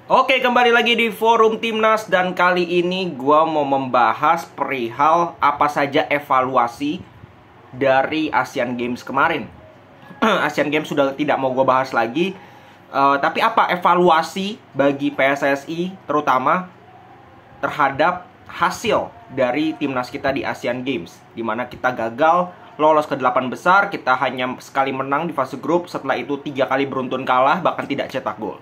Oke, kembali lagi di Forum Timnas dan kali ini gua mau membahas perihal apa saja evaluasi dari Asian Games kemarin. Asian Games sudah tidak mau gua bahas lagi, tapi apa evaluasi bagi PSSI terutama terhadap hasil dari timnas kita di Asian Games, dimana kita gagal lolos ke 8 besar, kita hanya sekali menang di fase grup, setelah itu 3 kali beruntun kalah, bahkan tidak cetak gol.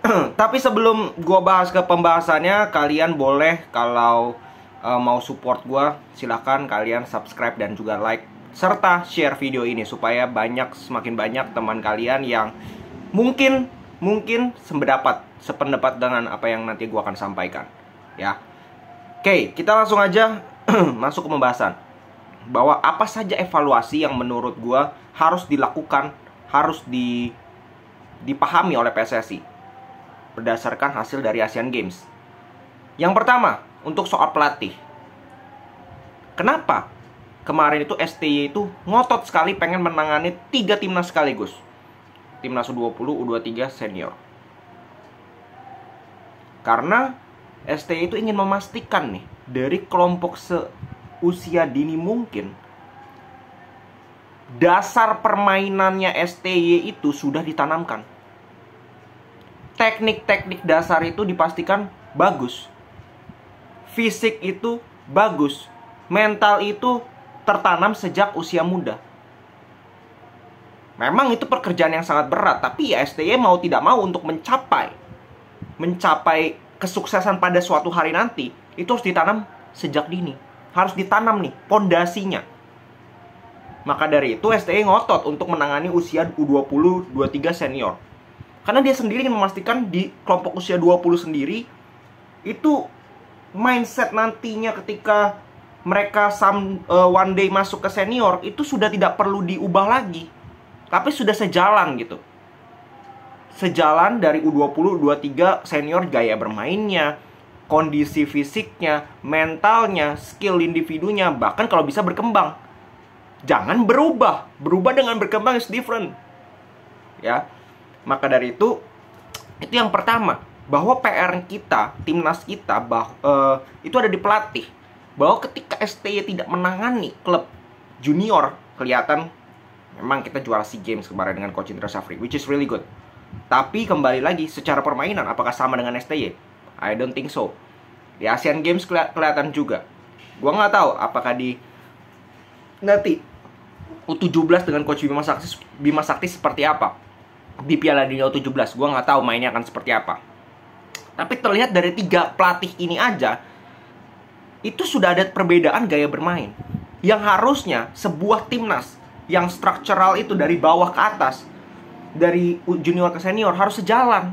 Tapi sebelum gue bahas ke pembahasannya, kalian boleh kalau mau support gue, silahkan kalian subscribe dan juga like serta share video ini supaya semakin banyak teman kalian yang mungkin sependapat dengan apa yang nanti gue akan sampaikan, ya. Oke, kita langsung aja masuk ke pembahasan bahwa apa saja evaluasi yang menurut gue harus dilakukan, harus dipahami oleh PSSI berdasarkan hasil dari Asian Games. Yang pertama, untuk soal pelatih. Kenapa kemarin itu STY itu ngotot sekali pengen menangani 3 timnas sekaligus? Timnas U20, U23, senior. Karena STY itu ingin memastikan nih, dari kelompok seusia dini mungkin, dasar permainannya STY itu sudah ditanamkan. Teknik-teknik dasar itu dipastikan bagus. Fisik itu bagus. Mental itu tertanam sejak usia muda. Memang itu pekerjaan yang sangat berat, tapi ya STY mau tidak mau untuk mencapai kesuksesan pada suatu hari nanti, itu harus ditanam sejak dini. Harus ditanam nih pondasinya. Maka dari itu STY ngotot untuk menangani usia U20, 23 senior. Karena dia sendiri ingin memastikan di kelompok usia 20 sendiri itu mindset nantinya ketika mereka one day masuk ke senior itu sudah tidak perlu diubah lagi, tapi sudah sejalan gitu. Sejalan dari U20, U23 senior, gaya bermainnya, kondisi fisiknya, mentalnya, skill individunya, bahkan kalau bisa berkembang. Jangan berubah. Berubah dengan berkembang is different. Ya. Maka dari itu yang pertama, bahwa PR kita, timnas kita, itu ada di pelatih. Bahwa ketika STY tidak menangani klub junior, kelihatan memang kita juara SEA Games kemarin dengan Coach Indra Syafri, which is really good. Tapi kembali lagi, secara permainan apakah sama dengan STY? I don't think so. Di Asian Games kelihatan juga. Gua nggak tahu apakah di nanti U17 dengan Coach Bima Sakti seperti apa di Piala Dunia U17, gue nggak tahu mainnya akan seperti apa. Tapi terlihat dari 3 pelatih ini aja, itu sudah ada perbedaan gaya bermain. Yang harusnya sebuah timnas yang struktural itu dari bawah ke atas, dari junior ke senior, harus sejalan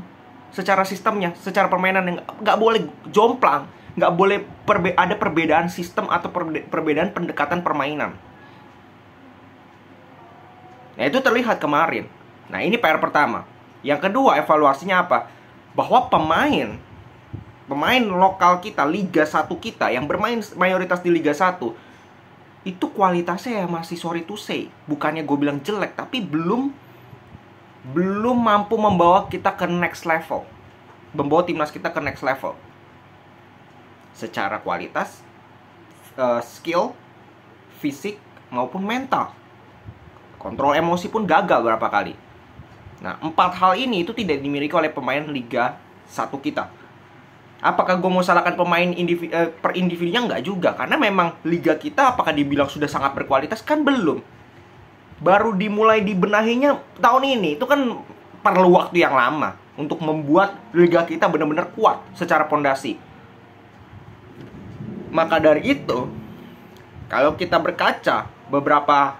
secara sistemnya, secara permainan. Yang nggak boleh jomplang, nggak boleh ada perbedaan sistem atau perbedaan pendekatan permainan. Nah, itu terlihat kemarin. Nah, ini PR pertama. Yang kedua, evaluasinya apa? Bahwa pemain lokal kita, Liga 1 kita, yang bermain mayoritas di Liga 1, itu kualitasnya ya masih sorry to say. Bukannya gue bilang jelek, tapi belum mampu membawa kita ke next level. Membawa timnas kita ke next level. Secara kualitas, skill, fisik, maupun mental. Kontrol emosi pun gagal berapa kali. Nah, 4 hal ini itu tidak dimiliki oleh pemain Liga 1 kita. Apakah gue mau salahkan pemain per individunya? Enggak juga. Karena memang Liga kita apakah dibilang sudah sangat berkualitas? Kan belum. Baru dimulai dibenahinya tahun ini. Itu kan perlu waktu yang lama untuk membuat Liga kita benar-benar kuat secara pondasi. Maka dari itu, kalau kita berkaca beberapa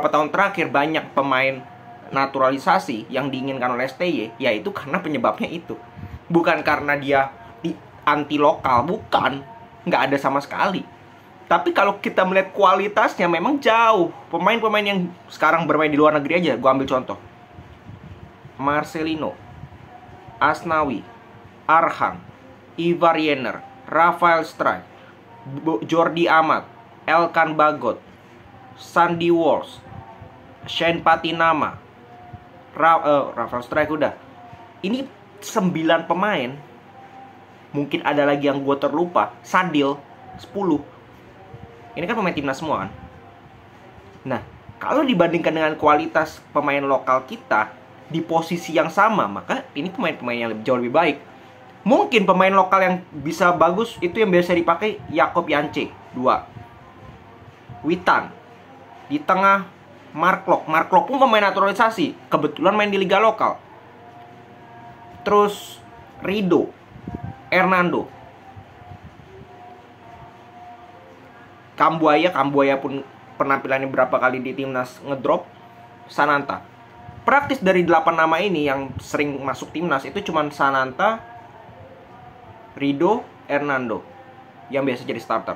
tahun terakhir, banyak pemain naturalisasi yang diinginkan oleh STY, yaitu karena penyebabnya itu. Bukan karena dia anti lokal, bukan. Nggak ada sama sekali. Tapi kalau kita melihat kualitasnya memang jauh. Pemain-pemain yang sekarang bermain di luar negeri aja, gue ambil contoh. Marcelino, Asnawi, Arhan, Ivar Yener, Rafael Struijk, Jordi Amat, Elkan Bagot, Sandy Walsh, Shane Patinama, Rafael Struijk udah. Ini 9 pemain. Mungkin ada lagi yang gue terlupa. Sadil 10. Ini kan pemain timnas semua kan. Nah, kalau dibandingkan dengan kualitas pemain lokal kita di posisi yang sama, maka ini pemain-pemain yang jauh lebih baik. Mungkin pemain lokal yang bisa bagus itu yang biasa dipakai Yakob Yance 2. Witan. Di tengah Mark Lok pun pemain naturalisasi, kebetulan main di liga lokal. Terus Rido, Hernando, Kambuaya pun penampilannya berapa kali di timnas ngedrop. Sananta. Praktis dari 8 nama ini yang sering masuk timnas itu cuma Sananta, Rido, Hernando yang biasa jadi starter.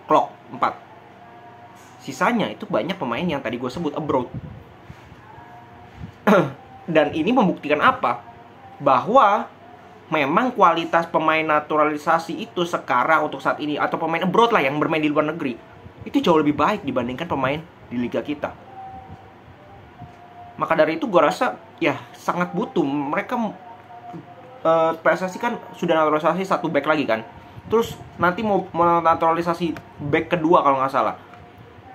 Klok 4. Sisanya itu banyak pemain yang tadi gue sebut abroad. Dan ini membuktikan apa? Bahwa memang kualitas pemain naturalisasi itu sekarang untuk saat ini, atau pemain abroad lah yang bermain di luar negeri, itu jauh lebih baik dibandingkan pemain di liga kita. Maka dari itu gue rasa ya sangat butuh. Mereka PSSI kan sudah naturalisasi 1 back lagi kan. Terus nanti mau naturalisasi back kedua kalau nggak salah.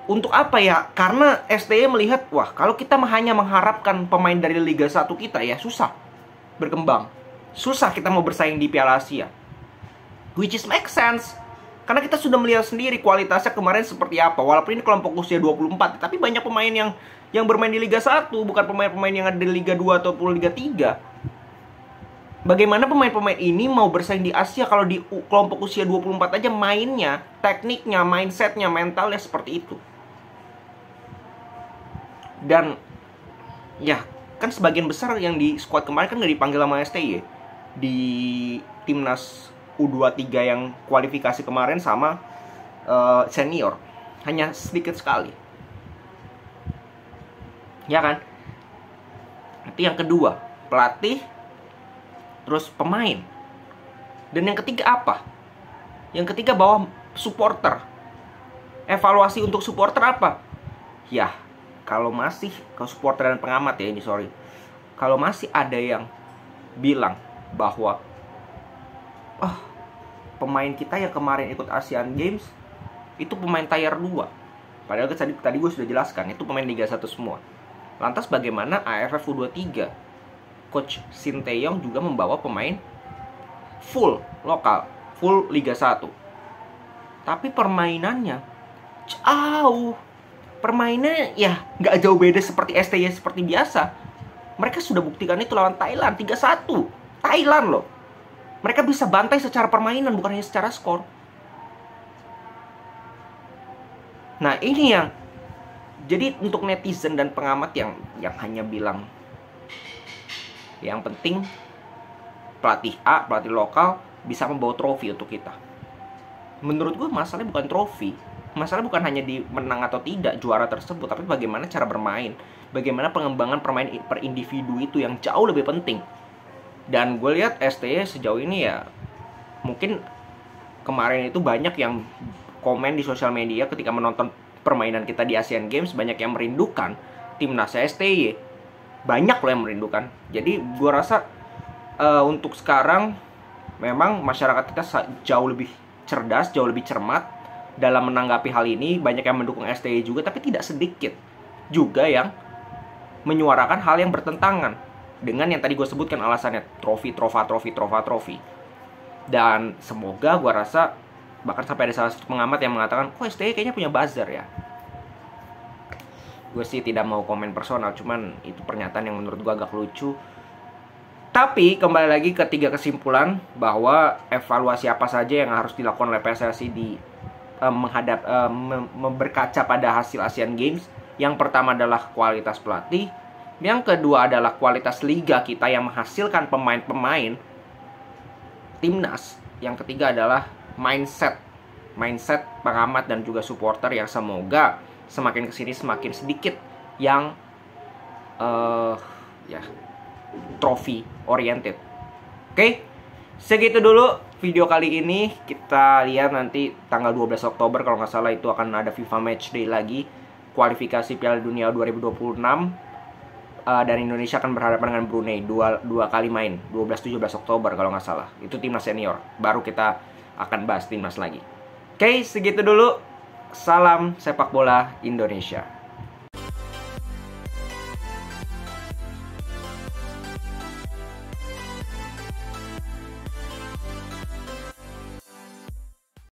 Untuk apa ya? Karena STY melihat, wah kalau kita hanya mengharapkan pemain dari Liga 1 kita ya susah berkembang. Susah kita mau bersaing di Piala Asia. Which is make sense. Karena kita sudah melihat sendiri kualitasnya kemarin seperti apa. Walaupun ini kelompok usia 24, tapi banyak pemain yang bermain di Liga 1, bukan pemain-pemain yang ada di Liga 2 ataupun Liga 3. Bagaimana pemain-pemain ini mau bersaing di Asia kalau di kelompok usia 24 aja mainnya, tekniknya, mindsetnya, mentalnya seperti itu. Dan ya kan sebagian besar yang di squad kemarin kan nggak dipanggil sama STY di timnas U23 yang kualifikasi kemarin sama senior, hanya sedikit sekali, ya kan? Itu yang kedua, pelatih, terus pemain. Dan yang ketiga apa? Yang ketiga bahwa supporter. Evaluasi untuk supporter apa? Ya, kalau masih ke supporter dan pengamat ya ini, sorry. Kalau masih ada yang bilang bahwa pemain kita yang kemarin ikut Asian Games itu pemain tier 2. Padahal tadi gue sudah jelaskan, itu pemain Liga 1 semua. Lantas bagaimana AFF U23? Coach Sinteyong juga membawa pemain full lokal, full Liga 1. Tapi permainannya jauh. Permainannya ya nggak jauh beda seperti STY seperti biasa. Mereka sudah buktikan itu lawan Thailand 3-1. Thailand loh. Mereka bisa bantai secara permainan, bukan hanya secara skor. Nah ini yang jadi untuk netizen dan pengamat yang hanya bilang yang penting pelatih A, pelatih lokal bisa membawa trofi untuk kita. Menurut gue masalahnya bukan trofi. Masalah bukan hanya di menang atau tidak juara tersebut, tapi bagaimana cara bermain, bagaimana pengembangan permain per individu itu yang jauh lebih penting. Dan gue lihat STY sejauh ini ya mungkin kemarin itu banyak yang komen di sosial media ketika menonton permainan kita di Asian Games, banyak yang merindukan timnas STY, banyak loh yang merindukan. Jadi gue rasa untuk sekarang memang masyarakat kita jauh lebih cerdas, jauh lebih cermat dalam menanggapi hal ini. Banyak yang mendukung STY juga, tapi tidak sedikit juga yang menyuarakan hal yang bertentangan dengan yang tadi gue sebutkan alasannya, trofi. Dan semoga gue rasa bahkan sampai ada salah satu pengamat yang mengatakan, kok STY kayaknya punya buzzer ya. Gue sih tidak mau komen personal, cuman itu pernyataan yang menurut gue agak lucu. Tapi kembali lagi ke 3 kesimpulan bahwa evaluasi apa saja yang harus dilakukan oleh PSSI di berkaca pada hasil Asian Games. Yang pertama adalah kualitas pelatih, yang kedua adalah kualitas liga kita yang menghasilkan pemain-pemain timnas, yang ketiga adalah mindset pengamat dan juga supporter yang semoga semakin kesini semakin sedikit yang trophy oriented. Oke? Segitu dulu video kali ini. Kita lihat nanti tanggal 12 Oktober kalau nggak salah itu akan ada FIFA Matchday lagi, kualifikasi Piala Dunia 2026. dan Indonesia akan berhadapan dengan Brunei dua kali main 12-17 Oktober kalau nggak salah. Itu timnas senior. Baru kita akan bahas timnas lagi. Oke, segitu dulu. Salam sepak bola Indonesia.